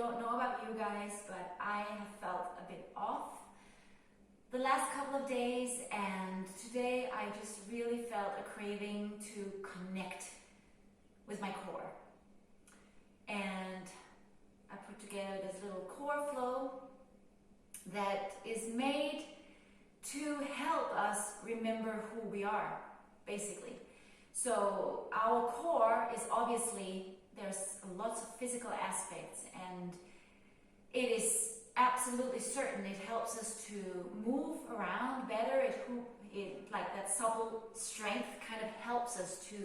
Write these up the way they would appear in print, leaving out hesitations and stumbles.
don't know about you guys, but I have felt a bit off the last couple of days, and today I just really felt a craving to connect with my core. And I put together this little core flow that is made to help us remember who we are, basically. So our core is obviously, there's lots of physical aspects, and it is absolutely certain it helps us to move around better. It like that supple strength kind of helps us to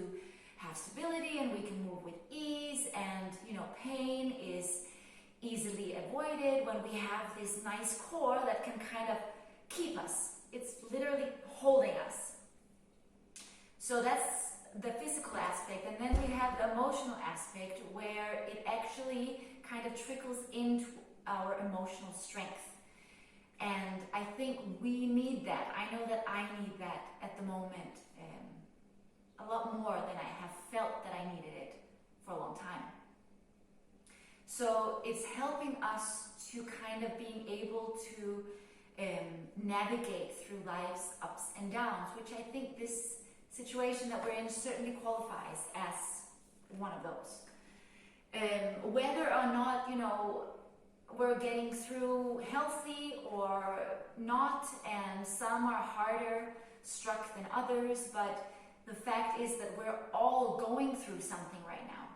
have stability, and we can move with ease, and pain is easily avoided when we have this nice core that can kind of keep us. It's literally holding us. So that's the physical aspect, and then we have the emotional aspect where it actually kind of trickles into our emotional strength. And I think we need that. I know that I need that at the moment a lot more than I have felt that I needed it for a long time. So it's helping us to kind of being able to navigate through life's ups and downs, which I think this situation that we're in certainly qualifies as one of those. Whether or not, we're getting through healthy or not, and some are harder struck than others, but the fact is that we're all going through something right now.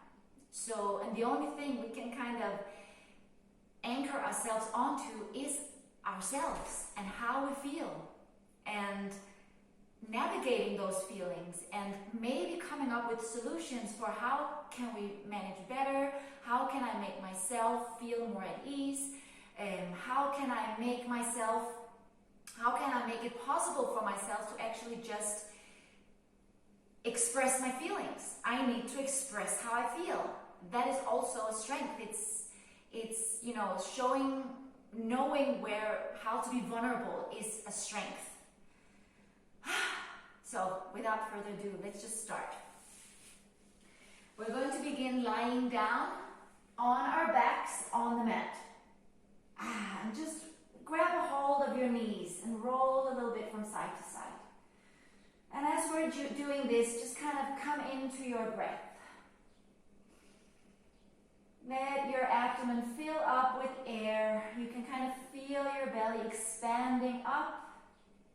So, and the only thing we can kind of anchor ourselves onto is ourselves and how we feel, and navigating those feelings, and maybe coming up with solutions for how can we manage better, how can I make myself feel more at ease, how can I make it possible for myself to actually just express my feelings. I need to express how I feel. That is also a strength. It's knowing how to be vulnerable is a strength. So without further ado, let's just start. We're going to begin lying down on our backs on the mat. And just grab a hold of your knees and roll a little bit from side to side. And as we're doing this, just kind of come into your breath. Let your abdomen fill up with air. You can kind of feel your belly expanding up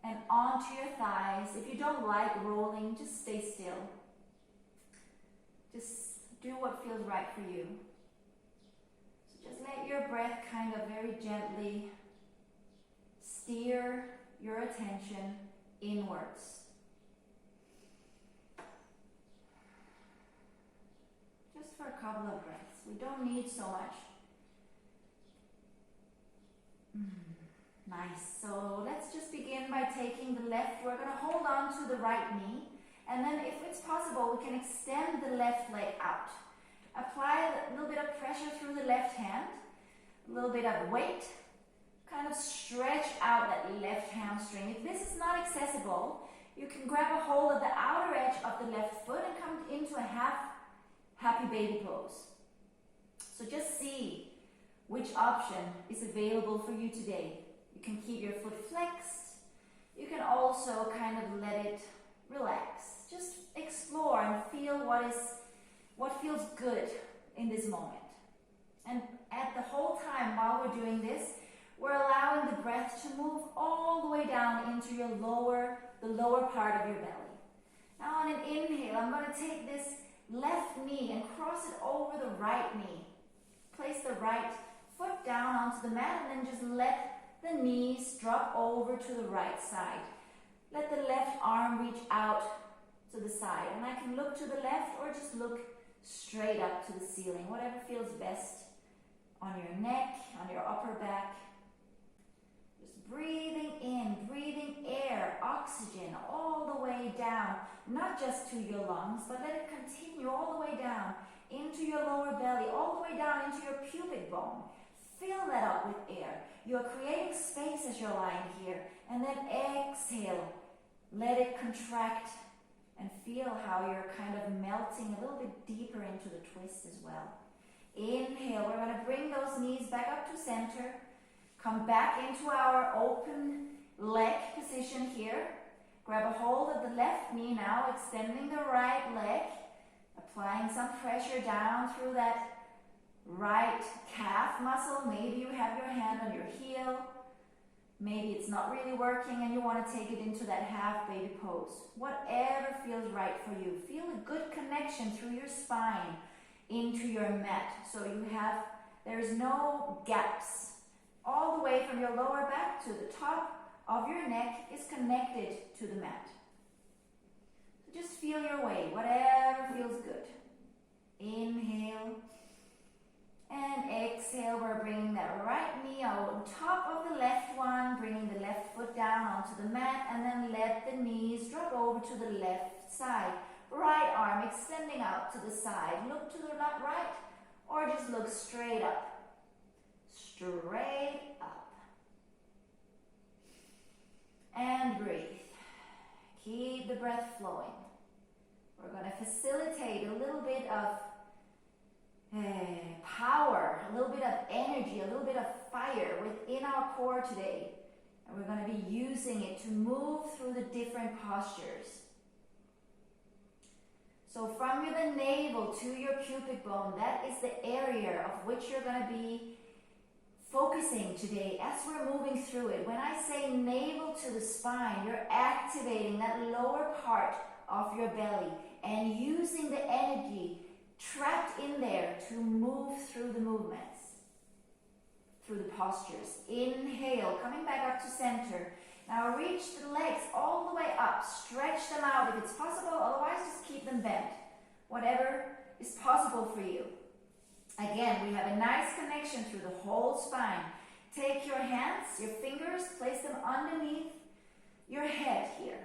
and onto your thighs. If you don't like rolling, just stay still. Just do what feels right for you. So just let your breath kind of very gently steer your attention inwards. Just for a couple of breaths. We don't need so much. Nice. So let's just begin by taking the left. We're going to hold on to the right knee, and then if it's possible, we can extend the left leg out. Apply a little bit of pressure through the left hand, a little bit of weight, kind of stretch out that left hamstring. If this is not accessible, you can grab a hold of the outer edge of the left foot and come into a happy baby pose. So just see which option is available for you today. You can keep your foot flexed. You can also kind of let it relax. Just explore and feel what feels good in this moment. And at the whole time while we're doing this, we're allowing the breath to move all the way down into the lower part of your belly. Now on an inhale, I'm going to take this left knee and cross it over the right knee. Place the right foot down onto the mat, and then just let the knees drop over to the right side. Let the left arm reach out to the side, and I can look to the left or just look straight up to the ceiling, whatever feels best on your neck, on your upper back. Just breathing in, breathing air, oxygen all the way down, not just to your lungs, but let it continue all the way down into your lower belly, all the way down into your pubic bone. Fill that up with air. You're creating space as you're lying here. And then exhale. Let it contract and feel how you're kind of melting a little bit deeper into the twist as well. Inhale. We're going to bring those knees back up to center. Come back into our open leg position here. Grab a hold of the left knee now, extending the right leg, applying some pressure down through that right calf muscle. Maybe you have your hand on your heel. Maybe it's not really working and you want to take it into that half baby pose. Whatever feels right for you. Feel a good connection through your spine into your mat. So there's no gaps. All the way from your lower back to the top of your neck is connected to the mat. So just feel your way, whatever feels good. Inhale. And exhale, we're bringing that right knee on top of the left one, bringing the left foot down onto the mat, and then let the knees drop over to the left side. Right arm extending out to the side. Look to the right, or just look straight up. Straight up. And breathe. Keep the breath flowing. We're going to facilitate a little bit of power, a little bit of energy, a little bit of fire within our core today. And we're going to be using it to move through the different postures. So from the navel to your pubic bone, that is the area of which you're going to be focusing today as we're moving through it. When I say navel to the spine, you're activating that lower part of your belly and using the energy trapped in there to move through the movements, through the postures. Inhale, coming back up to center. Now reach the legs all the way up. Stretch them out if it's possible, otherwise just keep them bent. Whatever is possible for you. Again, we have a nice connection through the whole spine. Take your hands, your fingers, place them underneath your head here.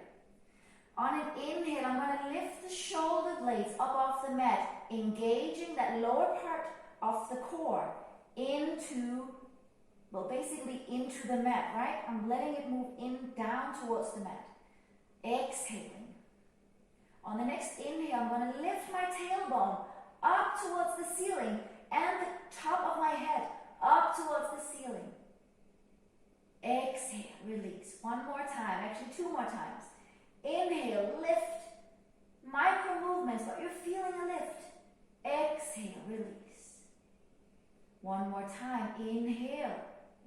On an inhale, I'm going to lift the shoulder blades up off the mat, engaging that lower part of the core into, well, basically into the mat, right? I'm letting it move down towards the mat. Exhaling. On the next inhale, I'm going to lift my tailbone up towards the ceiling and the top of my head up towards the ceiling. Exhale, release. One more time, actually 2 more times. Inhale, lift. Micro movements, but you're feeling a lift. Exhale, release. One more time. Inhale.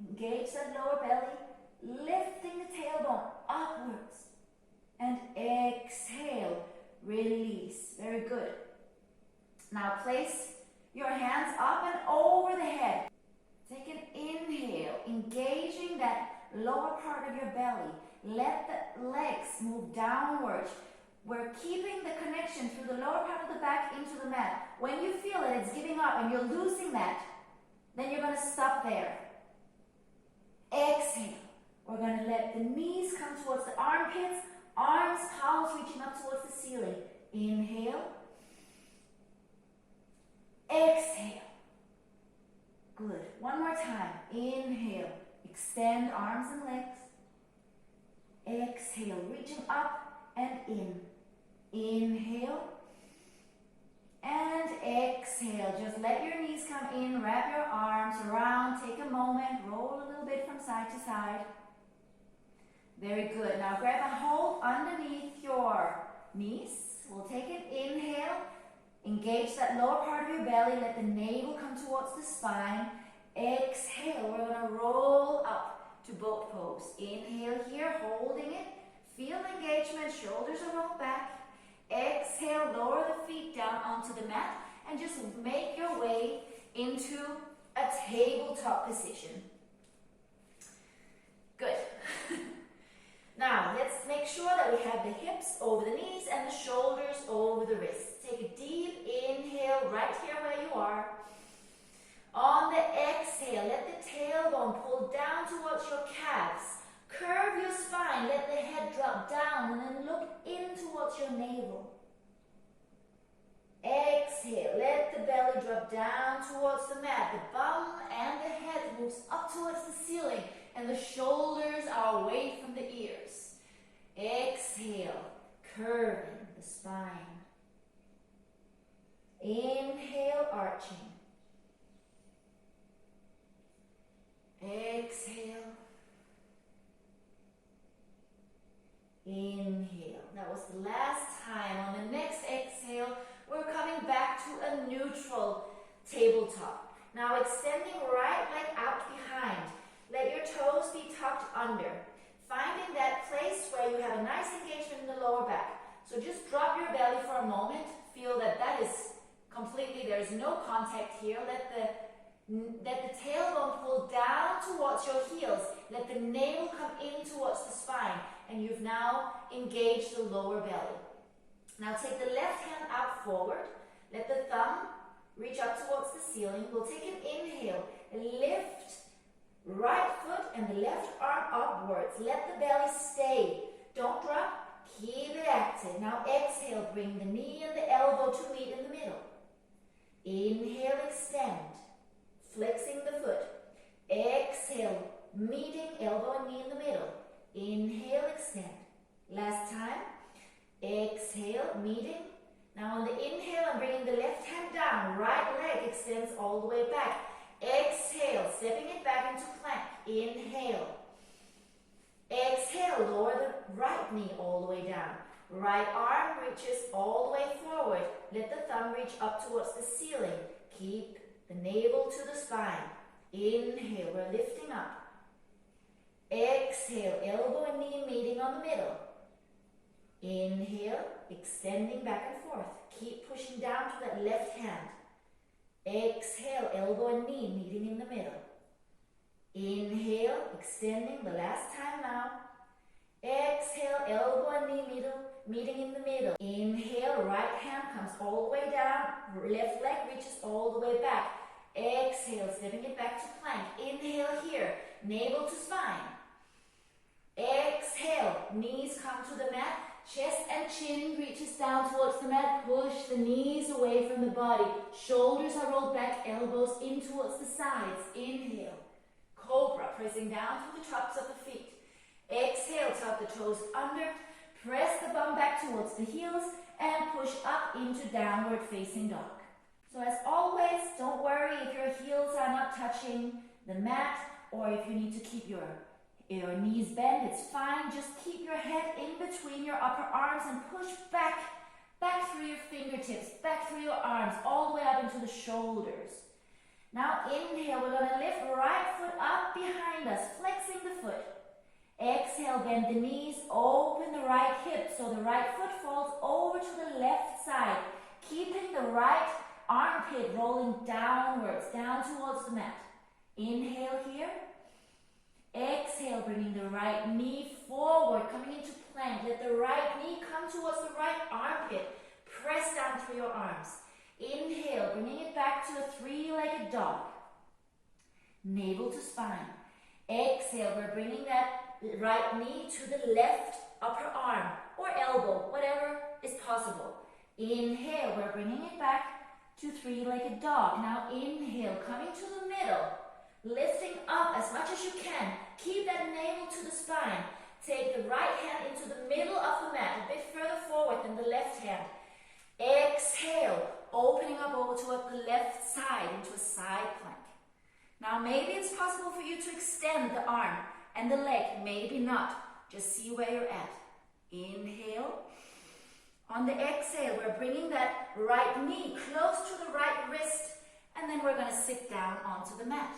Engage that lower belly, lifting the tailbone upwards. And exhale, release. Very good. Now place your hands up and over the head. Take an inhale, engaging that lower part of your belly. Let the legs move downwards. We're keeping the connection through the lower part of the back into the mat. When you feel that it's giving up and you're losing that, then you're going to stop there. Exhale. We're going to let the knees come towards the armpits, arms, palms reaching up towards the ceiling. Inhale. Exhale. Good. One more time. Inhale. Extend arms and legs. Exhale. Reaching up and in. Inhale. And exhale. Just let your knees come in. Wrap your arms around. Take a moment. Roll a little bit from side to side. Very good. Now grab a hold underneath your knees. We'll take an inhale. Engage that lower part of your belly. Let the navel come towards the spine. Exhale. We're going to roll up to boat pose. Inhale here, holding it. Feel engagement. Shoulders are rolled back. Exhale. Lower the feet down onto the mat and just make your way into a tabletop position. Good. Now, let's make sure that we have the hips over the knees and the shoulders over the wrists. Take a deep inhale right here where you are. On the exhale, let the tailbone pull down towards your calves. Curve your spine, let the head drop down and then look in towards your navel. Exhale, let the belly drop down towards the mat. The bum and the head moves up towards the ceiling and the shoulders are away from the ears. Exhale, curving the spine. Inhale, arching. time. On the next exhale, we're coming back to a neutral tabletop. Now extending right leg out behind. Let your toes be tucked under. Finding that place where you have a nice engagement in the lower back. So just drop your belly for a moment. Feel that that is completely, there's no contact here. Let the tailbone pull down towards your heels. Let the navel come in towards the spine. And you've now engaged the lower belly. Now take the left hand out forward. Let the thumb reach up towards the ceiling. We'll take an inhale. Lift right foot and the left arm upwards. Let the belly stay. Don't drop. Keep it active. Now exhale. Bring the knee and the elbow to meet in the middle. Inhale, extend. Flexing the foot. Exhale, meeting elbow and knee in the middle. Inhale, extend. Last time. Exhale, meeting. Now on the inhale, I'm bringing the left hand down. Right leg extends all the way back. Exhale, stepping it back into plank. Inhale. Exhale, lower the right knee all the way down. Right arm reaches all the way forward. Let the thumb reach up towards the ceiling. Keep the navel to the spine. Inhale, we're lifting up. Exhale, elbow and knee meeting on the middle. Inhale, extending back and forth. Keep pushing down to that left hand. Exhale, elbow and knee meeting in the middle. Inhale, extending the last time now. Exhale, elbow and knee meeting in the middle. Inhale, right hand comes all the way down. Left leg reaches all the way back. Exhale, stepping it back to plank. Inhale here, navel to spine. Exhale, knees come to the mat. Chest and chin reaches down towards the mat. Push the knees away from the body. Shoulders are rolled back, elbows in towards the sides. Inhale. Cobra, pressing down through the tops of the feet. Exhale, tuck the toes under. Press the bum back towards the heels and push up into downward facing dog. So as always, don't worry if your heels are not touching the mat or if you need to keep your knees bent, it's fine. Just keep your head in between your upper arms and push back through your fingertips, back through your arms, all the way up into the shoulders. Now inhale, we're going to lift right foot up behind us, flexing the foot. Exhale, bend the knees, open the right hip so the right foot falls over to the left side, keeping the right armpit rolling downwards, down towards the mat. Inhale here. Exhale, bringing the right knee forward, coming into plank. Let the right knee come towards the right armpit. Press down through your arms. Inhale, bringing it back to a three-legged dog. Navel to spine. Exhale, we're bringing that right knee to the left upper arm or elbow, whatever is possible. Inhale, we're bringing it back to three-legged dog. Now inhale, coming to the middle. Lifting up as much as you can. Keep that navel to the spine. Take the right hand into the middle of the mat, a bit further forward than the left hand. Exhale, opening up over toward the left side into a side plank. Now maybe it's possible for you to extend the arm and the leg, maybe not. Just see where you're at. Inhale. On the exhale, we're bringing that right knee close to the right wrist, and then we're going to sit down onto the mat.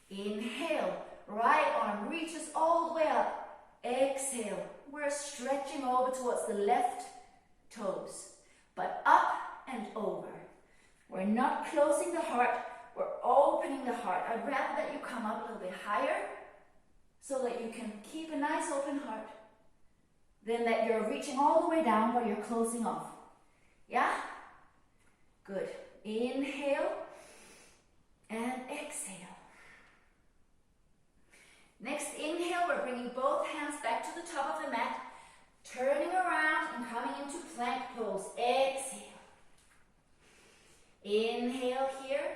Inhale, right arm reaches all the way up. Exhale, we're stretching over towards the left toes, but up and over. We're not closing the heart, we're opening the heart. I'd rather that you come up a little bit higher so that you can keep a nice open heart than that you're reaching all the way down while you're closing off. Yeah? Good. Inhale and exhale. Next inhale, we're bringing both hands back to the top of the mat, turning around and coming into plank pose. Exhale. Inhale here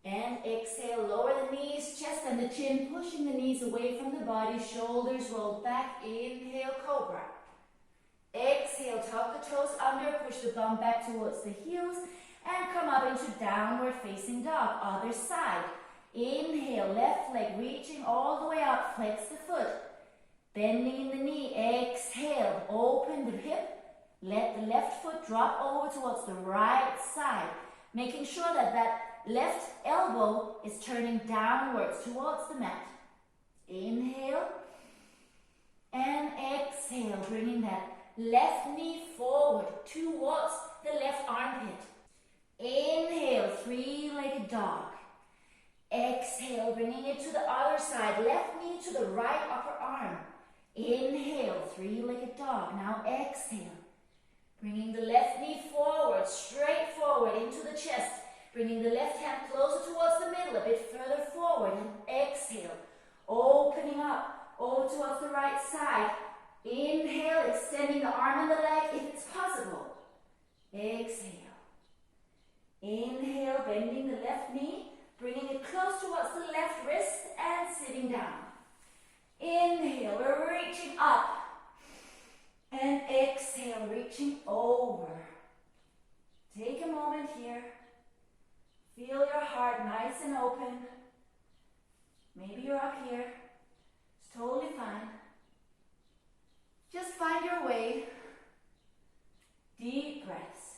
and exhale. Lower the knees, chest and the chin, pushing the knees away from the body, shoulders rolled back. Inhale, cobra. Exhale, tuck the toes under, push the bum back towards the heels and come up into downward facing dog. Other side. Inhale, left leg reaching all the way up, flex the foot, bending in the knee. Exhale, open the hip, Let the left foot drop over towards the right side, making sure that that left elbow is turning downwards towards the mat. Inhale and exhale, bringing that left knee forward towards the left armpit. Inhale, three-legged dog. Exhale, bringing it to the other side, left knee to the right upper arm. Inhale, three-legged dog. Now exhale, bringing the left knee forward, straight forward into the chest, bringing the left hand closer towards the middle, a bit further forward, and exhale, opening up over towards the right side. Inhale, extending the arm and the leg if it's possible. Exhale. Inhale, bending the left knee, bringing it close towards the left wrist and sitting down. Inhale, we're reaching up. And exhale, reaching over. Take a moment here. Feel your heart nice and open. Maybe you're up here. It's totally fine. Just find your way. Deep breaths.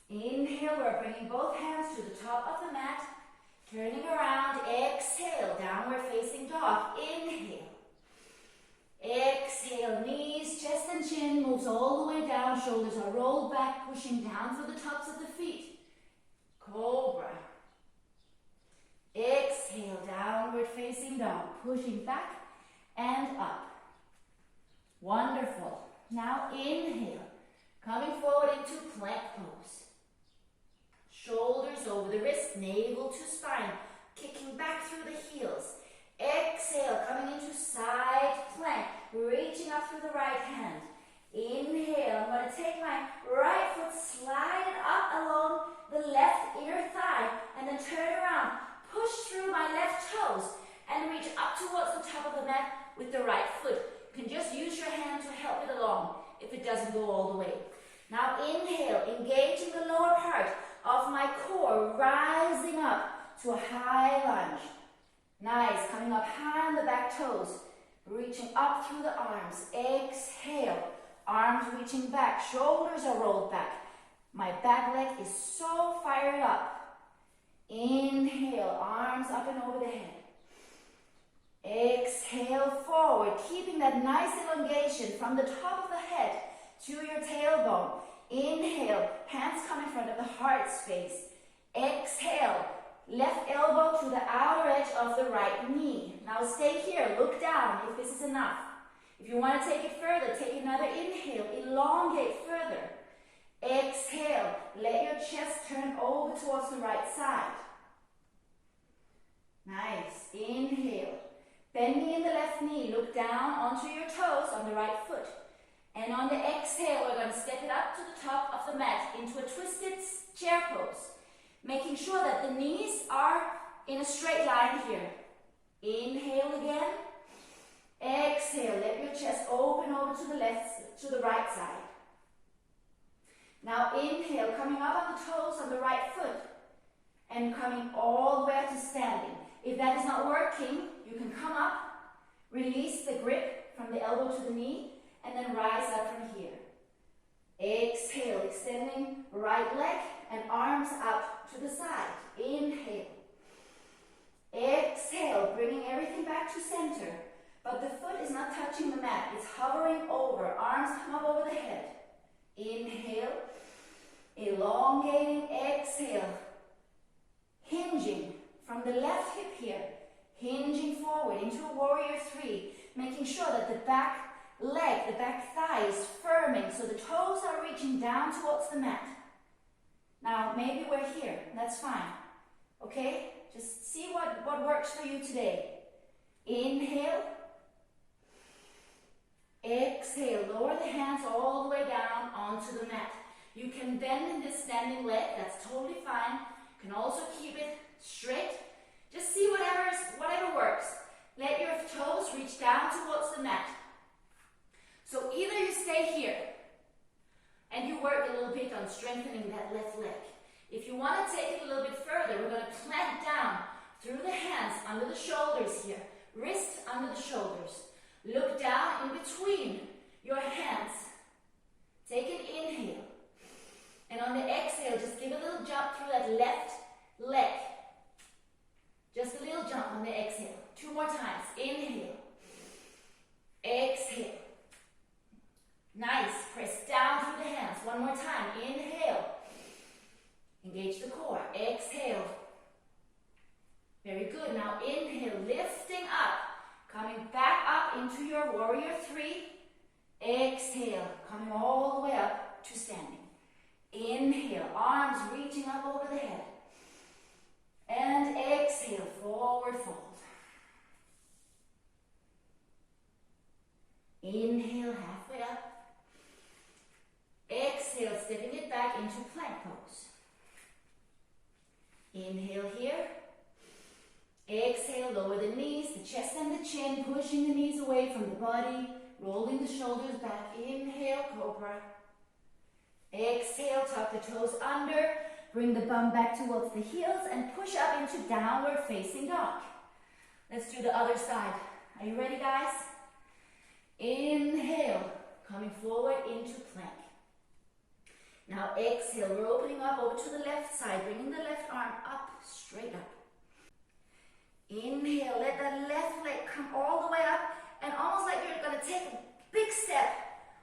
Inhale, we're bringing both hands to the top of the mat. Turning around, exhale, downward facing dog. Inhale. Exhale, knees, chest and chin moves all the way down. Shoulders are rolled back, pushing down through the tops of the feet. Cobra. Exhale, downward facing dog, pushing back and up. Wonderful. Now inhale, coming forward into plank pose. Shoulders over the wrist, navel to spine, kicking back through the heels. Exhale, coming into side plank, reaching up through the right hand. Inhale, I'm going to take my right foot, slide it up along the left inner thigh, and then turn around, push through my left toes, and reach up towards the top of the mat with the right foot. You can just use your hand to help it along if it doesn't go all the way. Now inhale, engaging the lower part of my core, rising up to a high lunge. Nice, coming up high on the back toes, reaching up through the arms. Exhale, arms reaching back, shoulders are rolled back. My back leg is so fired up. Inhale, arms up and over the head. Exhale, forward, keeping that nice elongation from the top of the head to your tailbone. Inhale, hands come in front of the heart space. Exhale, left elbow to the outer edge of the right knee. Now stay here, look down if this is enough. If you want to take it further, take another inhale, elongate further. Exhale, let your chest turn over towards the right side. Nice, inhale. Bending in the left knee, look down onto your toes on the right foot. And on the exhale, we're going to step it up to the top of the mat into a twisted chair pose, making sure that the knees are in a straight line here. Inhale again. Exhale, let your chest open over to the left, to the right side. Now inhale, coming up on the toes on the right foot and coming all the way up to standing. If that is not working, you can come up, release the grip from the elbow to the knee, and then rise up from here. Exhale, extending right leg and arms out to the side. Inhale. Exhale, bringing everything back to center. But the foot is not touching the mat. It's hovering over. Arms come up over the head. Inhale. Elongating. Exhale. Hinging from the left hip here. Hinging forward into a warrior three. Making sure that the back leg, the back thigh is firming so the toes are reaching down towards the mat. Now maybe we're here, that's fine. Okay, just see what works for you today. Inhale. Exhale, lower the hands all the way down onto the mat. You can bend in this standing leg, that's totally fine. You can also keep it straight. Just see whatever works. Let your toes reach down towards the mat. So either you stay here and you work a little bit on strengthening that left leg. If you want to take it a little bit further, we're going to plant down through the hands under the shoulders here. Wrist under the shoulders. Look down in between your hands. Take an inhale. And on the exhale, just give a little jump through that left leg. Just a little jump on the exhale. 2 more times. Inhale. Exhale. Nice. Press down through the hands. 1 more time. Inhale. Engage the core. Exhale. Very good. Now inhale, lifting up. Coming back up into your warrior 3. Exhale. Coming all the way up to standing. Inhale. Arms reaching up over the head. And exhale. Forward fold. Inhale, halfway up. Exhale, stepping it back into plank pose. Inhale here. Exhale, lower the knees, the chest and the chin, pushing the knees away from the body, rolling the shoulders back. Inhale, cobra. Exhale, tuck the toes under, bring the bum back towards the heels and push up into downward facing dog. Let's do the other side. Are you ready, guys? Inhale, coming forward into plank. Now exhale, we're opening up over to the left side, bringing the left arm up, straight up. Inhale, let that left leg come all the way up and almost like you're going to take a big step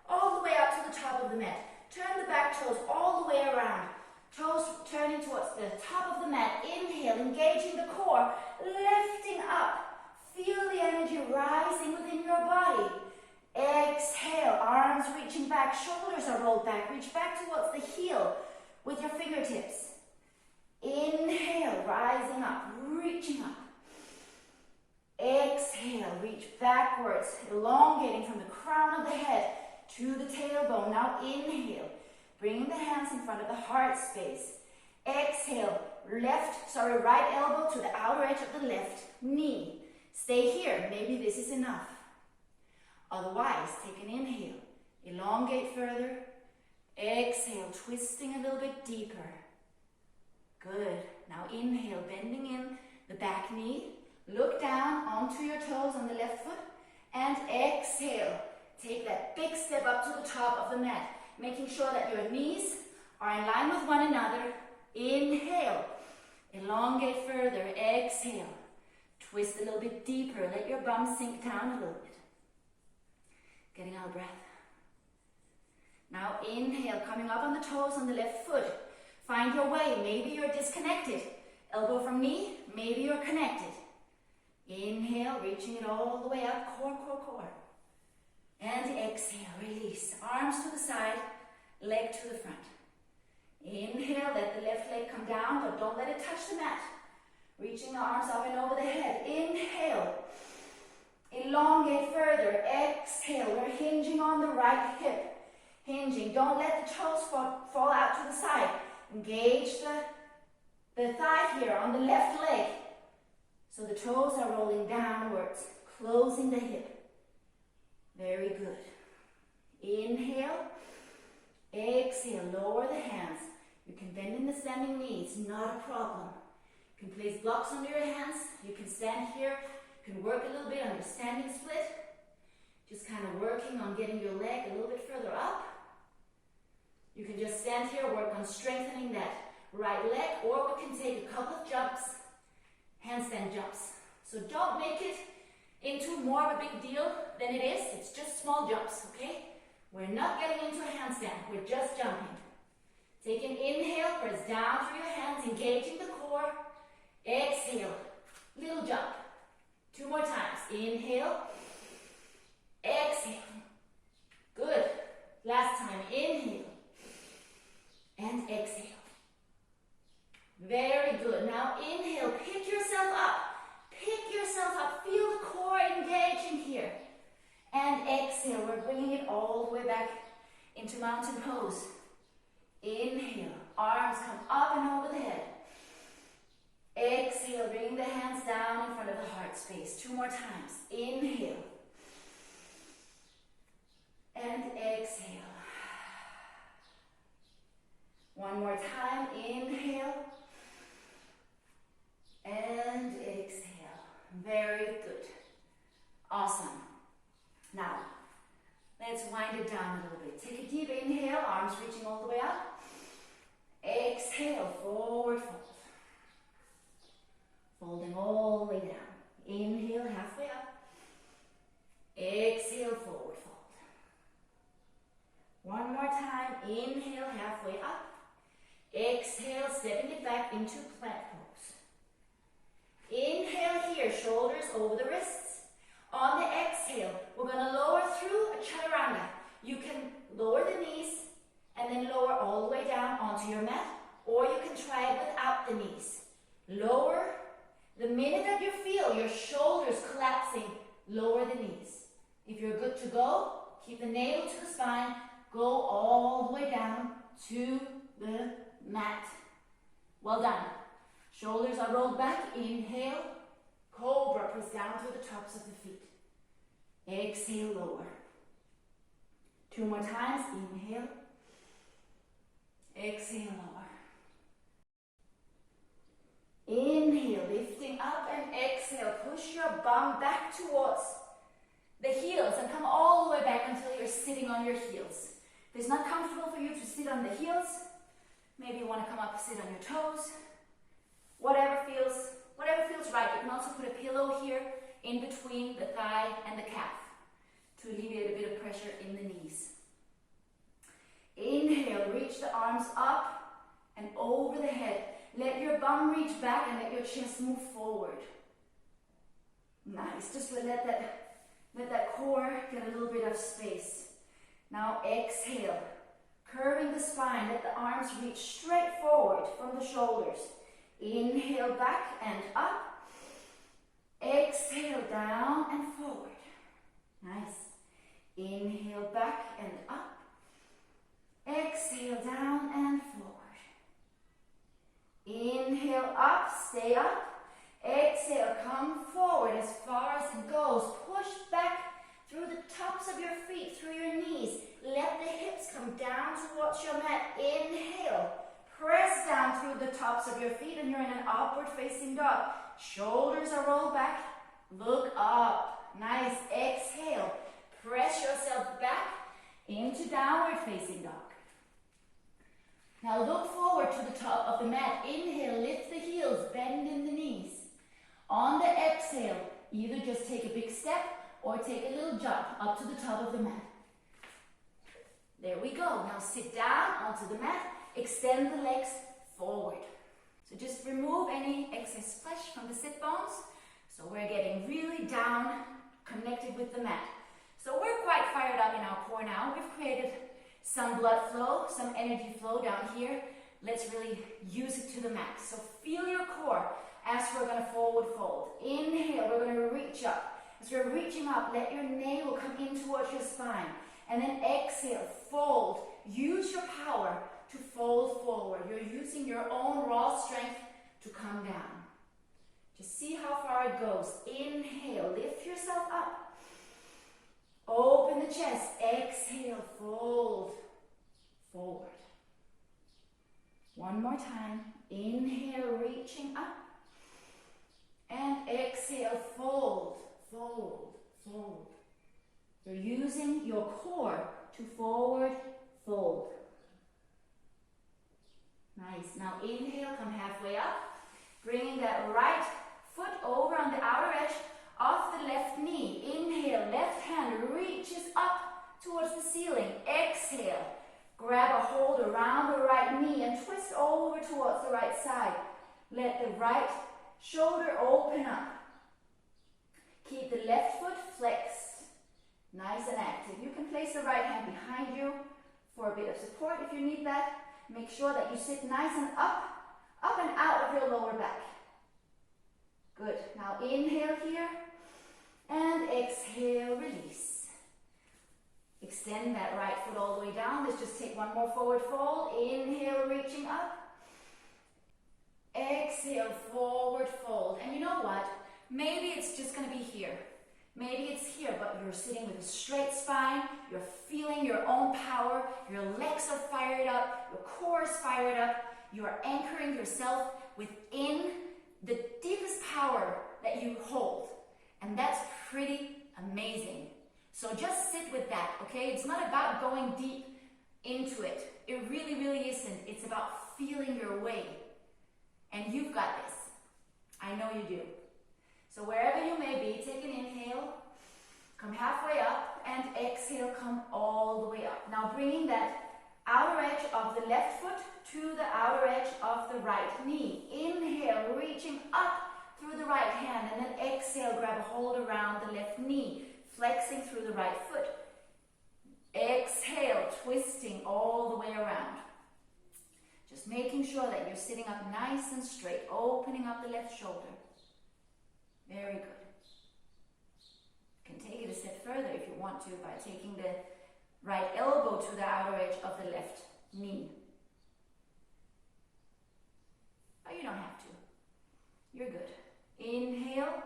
all the way up to the top of the mat. Turn the back toes all the way around. Toes turning towards the top of the mat. Inhale, engaging the core, lifting up. Feel the energy rising within your body. Exhale, arms reaching back, shoulders are rolled back. Reach back towards the heel with your fingertips. Inhale, rising up, reaching up. Exhale, reach backwards, elongating from the crown of the head to the tailbone. Now inhale, bringing the hands in front of the heart space. Exhale, right elbow to the outer edge of the left knee. Stay here, maybe this is enough. Otherwise, take an inhale, elongate further. Exhale, twisting a little bit deeper. Good. Now inhale, bending in the back knee. Look down onto your toes on the left foot and exhale. Take that big step up to the top of the mat, making sure that your knees are in line with one another. Inhale, elongate further. Exhale, twist a little bit deeper. Let your bum sink down a little bit. Getting out of breath. Now inhale, coming up on the toes on the left foot. Find your way. Maybe you're disconnected. Elbow from knee, maybe you're connected. Inhale, reaching it all the way up, core, core, core. And exhale, release. Arms to the side, leg to the front. Inhale, let the left leg come down, but don't let it touch the mat. Reaching the arms up and over the head. Inhale, elongate further. Exhale, we're hinging on the right hip. Hinging, don't let the toes fall out to the side. Engage the thigh here on the left leg. So the toes are rolling downwards, closing the hip. Very good. Inhale, exhale, lower the hands. You can bend in the standing knees, not a problem. You can place blocks under your hands. You can stand here. You can work a little bit on your standing split. Just kind of working on getting your leg a little bit further up. You can just stand here, work on strengthening that right leg, or we can take a couple of jumps, handstand jumps. So don't make it into more of a big deal than it is. It's just small jumps, okay? We're not getting into a handstand. We're just jumping. Take an inhale, press down through your hands, engaging the core. Exhale, little jump. 2 more times. Inhale, exhale. Good. Last time. Inhale and exhale. Very good. Now inhale, pick yourself up. Pick yourself up. Feel the core engaging here. And exhale, we're bringing it all the way back into mountain pose. Inhale, arms come up and over the head. Exhale, bring the hands down in front of the heart space. 2 more times. Inhale. And exhale. 1 more time. Inhale. And exhale. Very good. Awesome. Now, let's wind it down a little bit. Take a deep inhale, arms reaching all the way up. Exhale, forward fold. Folding all the way down. Inhale, halfway up. Exhale, forward fold. One more time. Inhale, halfway up. Exhale, stepping it back into plank pose. Inhale here, shoulders over the wrists. On the exhale, we're going to lower through a chaturanga. You can lower the knees and then lower all the way down onto your mat, or you can try it without the knees. Lower. The minute that you feel your shoulders collapsing, lower the knees. If you're good to go, keep the navel to the spine, go all the way down to the mat. Well done. Shoulders are rolled back. Inhale. Cobra, press down through the tops of the feet. Exhale, lower. 2 more times. Inhale. Exhale, lower. Inhale, lifting up, and exhale. Push your bum back towards the heels and come all the way back until you're sitting on your heels. If it's not comfortable for you to sit on the heels, maybe you want to come up and sit on your toes. Whatever feels right. You can also put a pillow here in between the thigh and the calf to alleviate a bit of pressure in the knees. Inhale, reach the arms up and over the head. Let your bum reach back and let your chest move forward. Nice. Just let that core get a little bit of space. Now exhale. Curving the spine, let the arms reach straight forward from the shoulders. Inhale, back and up. Exhale, down and forward. Nice. Inhale, back and up. Exhale, down and forward. Inhale, up, stay up. Exhale, come forward as far as it goes. Push back through the tops of your feet, through your knees. Let the hips come down towards your mat. Inhale. Press down through the tops of your feet and you're in an upward facing dog. Shoulders are rolled back. Look up. Nice. Exhale. Press yourself back into downward facing dog. Now look forward to the top of the mat. Inhale, lift the heels, bend in the knees. On the exhale, either just take a big step or take a little jump up to the top of the mat. There we go. Now sit down onto the mat. Extend the legs forward. So just remove any excess flesh from the sit bones. So we're getting really down, connected with the mat. So we're quite fired up in our core now. We've created some blood flow, some energy flow down here. Let's really use it to the max. So feel your core as we're going to forward fold. Inhale, we're going to reach up. As we're reaching up, let your navel come in towards your spine. And then exhale, fold. Use your power to fold forward. You're using your own raw strength to come down. Just see how far it goes. Inhale, lift yourself up. Open the chest. Exhale, fold forward. One more time. Inhale, reaching up. And exhale, fold, fold, fold. You're using your core to forward fold. Nice. Now inhale, come halfway up. Bringing that right foot over on the outer edge of the left knee. Inhale, left hand reaches up towards the ceiling. Exhale, grab a hold around the right knee and twist over towards the right side. Let the right shoulder open up. Keep the left foot flexed. Nice and active. You can place the right hand behind you for a bit of support if you need that. Make sure that you sit nice and up and out of your lower back. Good. Now inhale here and exhale, release. Extend that right foot all the way down. Let's just take one more forward fold. Inhale, reaching up. Exhale, forward fold. And you know what? Maybe it's just going to be here. Maybe it's here, but you're sitting with a straight spine. You're feeling your own power. Your legs are fired up. Your core is fired up. You are anchoring yourself within the deepest power that you hold. And that's pretty amazing. So just sit with that, okay? It's not about going deep into it. It really, really isn't. It's about feeling your way. And you've got this. I know you do. So wherever you may be, take an inhale, come halfway up, and exhale, come all the way up. Now bringing that outer edge of the left foot to the outer edge of the right knee. Inhale, reaching up through the right hand, and then exhale, grab a hold around the left knee, flexing through the right foot. Exhale, twisting all the way around. Just making sure that you're sitting up nice and straight, opening up the left shoulder. Very good. You can take it a step further if you want to by taking the right elbow to the outer edge of the left knee. But you don't have to. You're good. Inhale.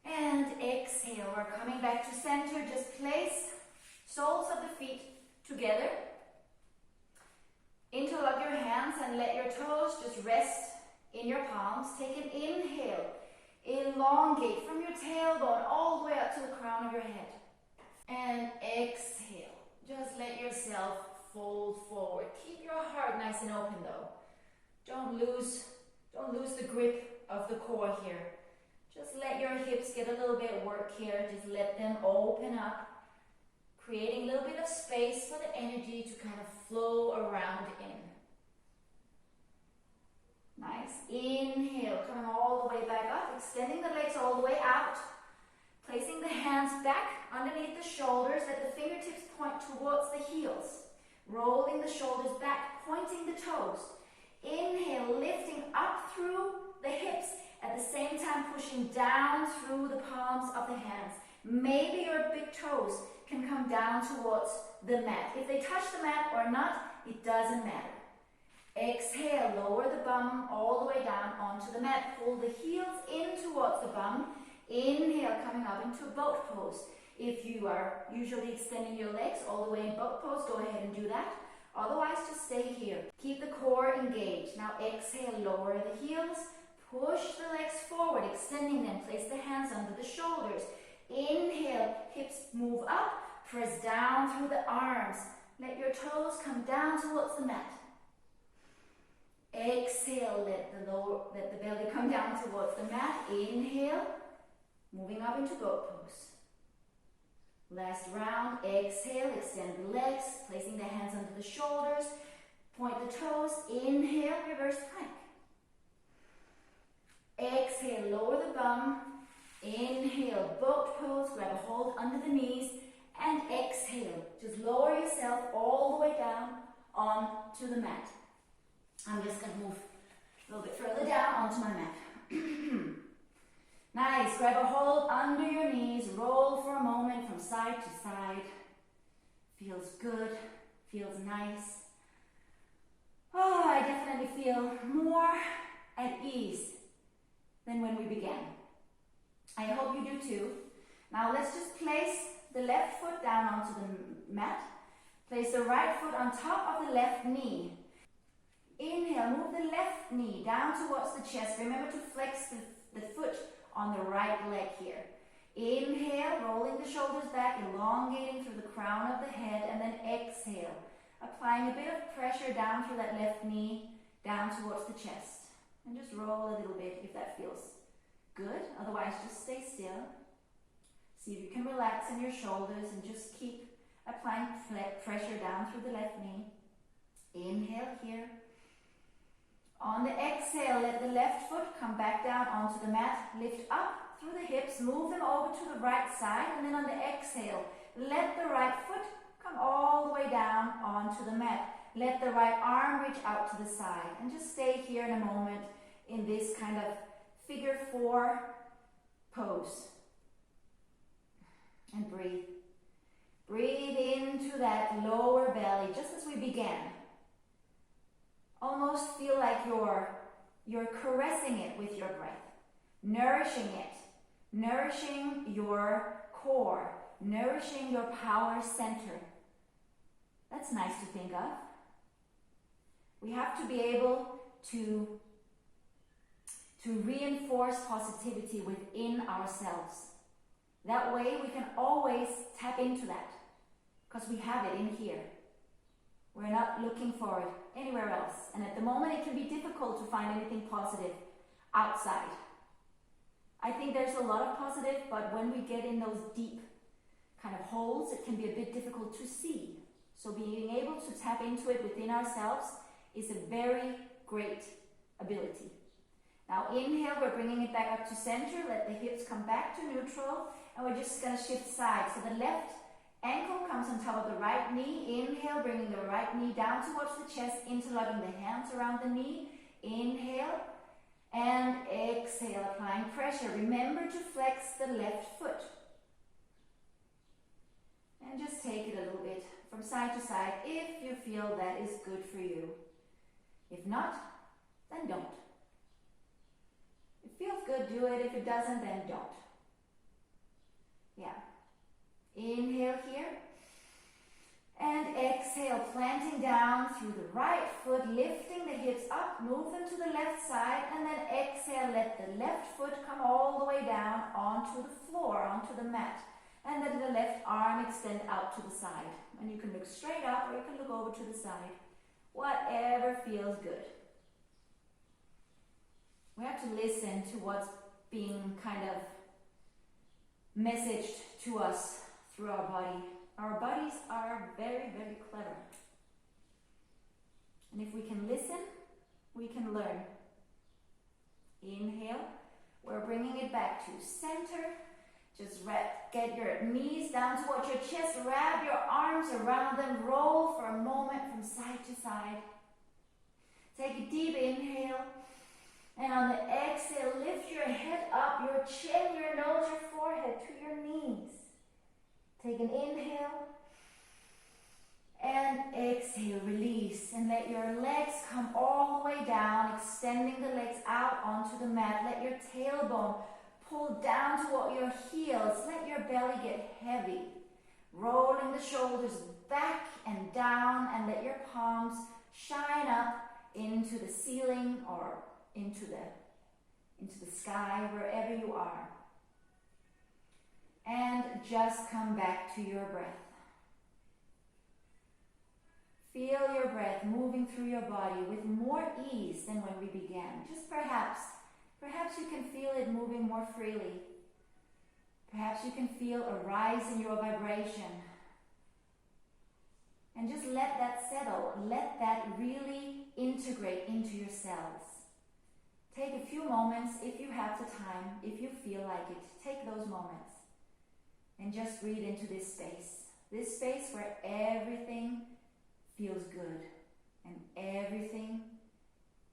And exhale. We're coming back to center. Just place soles of the feet together. Interlock your hands and let your toes just rest in your palms. Take an inhale. Elongate from your tailbone all the way up to the crown of your head. And exhale. Just let yourself fold forward. Keep your heart nice and open though. Don't lose the grip of the core here. Just let your hips get a little bit of work here. Just let them open up, creating a little bit of space for the energy to kind of flow around in. Nice. Inhale, coming all the way back up, extending the legs all the way out. Placing the hands back underneath the shoulders, let the fingertips point towards the heels. Rolling the shoulders back, pointing the toes. Inhale, lifting up through the hips, at the same time pushing down through the palms of the hands. Maybe your big toes can come down towards the mat. If they touch the mat or not, it doesn't matter. Exhale, lower the bum all the way down onto the mat. Pull the heels in towards the bum. Inhale, coming up into boat pose. If you are usually extending your legs all the way in boat pose, go ahead and do that. Otherwise, just stay here. Keep the core engaged. Now exhale, lower the heels. Push the legs forward, extending them. Place the hands under the shoulders. Inhale, hips move up. Press down through the arms. Let your toes come down towards the mat. Exhale, let the belly come down towards the mat. Inhale, moving up into boat pose. Last round, exhale, extend the legs, placing the hands under the shoulders, point the toes, inhale, reverse plank. Exhale, lower the bum, inhale, boat pose, grab a hold under the knees, and exhale. Just lower yourself all the way down onto the mat. I'm just going to move a little bit further down onto my mat. Nice, grab a hold under your knees, roll for a moment from side to side. Feels good, feels nice. Oh, I definitely feel more at ease than when we began. I hope you do too. Now let's just place the left foot down onto the mat. Place the right foot on top of the left knee. Inhale, move the left knee down towards the chest. Remember to flex the foot on the right leg here. Inhale, rolling the shoulders back, elongating through the crown of the head, and then exhale, applying a bit of pressure down through that left knee, down towards the chest. And just roll a little bit if that feels good. Otherwise, just stay still. See if you can relax in your shoulders and just keep applying pressure down through the left knee. Inhale here. On the exhale, let the left foot come back down onto the mat. Lift up through the hips, move them over to the right side, and then on the exhale, let the right foot come all the way down onto the mat. Let the right arm reach out to the side, and just stay here in a moment in this kind of figure 4 pose. And breathe. Breathe into that lower belly, just as we began. Almost feel like you're caressing it with your breath, nourishing it, nourishing your core, nourishing your power center. That's nice to think of. We have to be able to reinforce positivity within ourselves. That way we can always tap into that because we have it in here. We're not looking for it anywhere else. And at the moment it can be difficult to find anything positive outside. I think there's a lot of positive, but when we get in those deep kind of holes, it can be a bit difficult to see. So being able to tap into it within ourselves is a very great ability. Now inhale, we're bringing it back up to center. Let the hips come back to neutral, and we're just going to shift sides. So the left ankle comes on top of the right knee. Inhale, bringing the right knee down towards the chest, interlocking the hands around the knee. Inhale and exhale, applying pressure. Remember to flex the left foot. And just take it a little bit from side to side if you feel that is good for you. If not, then don't. If it feels good, do it. If it doesn't, then don't. Yeah. Inhale here. And exhale, planting down through the right foot, lifting the hips up, move them to the left side, and then exhale, let the left foot come all the way down onto the floor, onto the mat. And then the left arm extend out to the side. And you can look straight up or you can look over to the side. Whatever feels good. We have to listen to what's being kind of messaged to us through our body. Our bodies are very, very clever. And if we can listen, we can learn. Inhale. We're bringing it back to center. Just get your knees down towards your chest. Wrap your arms around them. Roll for a moment from side to side. Take a deep inhale. And on the exhale, lift your head up, your chin, your nose, your forehead to your knees. Take an inhale. And exhale, release. And let your legs come all the way down, extending the legs out onto the mat. Let your tailbone pull down toward your heels. Let your belly get heavy. Rolling the shoulders back and down, and let your palms shine up into the ceiling or into the sky, wherever you are. And just come back to your breath. Feel your breath moving through your body with more ease than when we began. Just perhaps you can feel it moving more freely. Perhaps you can feel a rise in your vibration. And just let that settle. Let that really integrate into your cells. Take a few moments if you have the time, if you feel like it. Take those moments and just breathe into this space where everything feels good and everything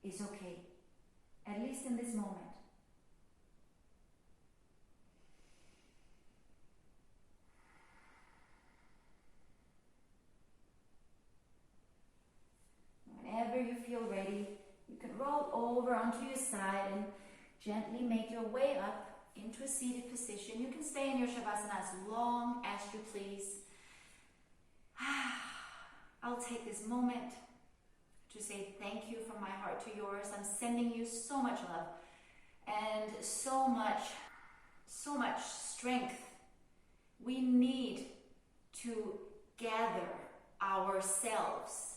is okay, at least in this moment. Whenever you feel ready, you can roll over onto your side and gently make your way up into a seated position. You can stay in your Shavasana as long as you please. I'll take this moment to say thank you from my heart to yours. I'm sending you so much love and so much strength. We need to gather ourselves.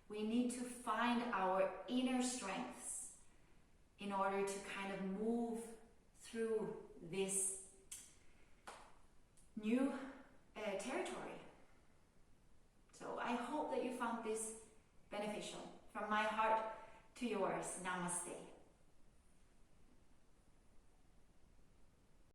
We need to find our inner strengths in order to kind of move through this new territory. So I hope that you found this beneficial. From my heart to yours, namaste.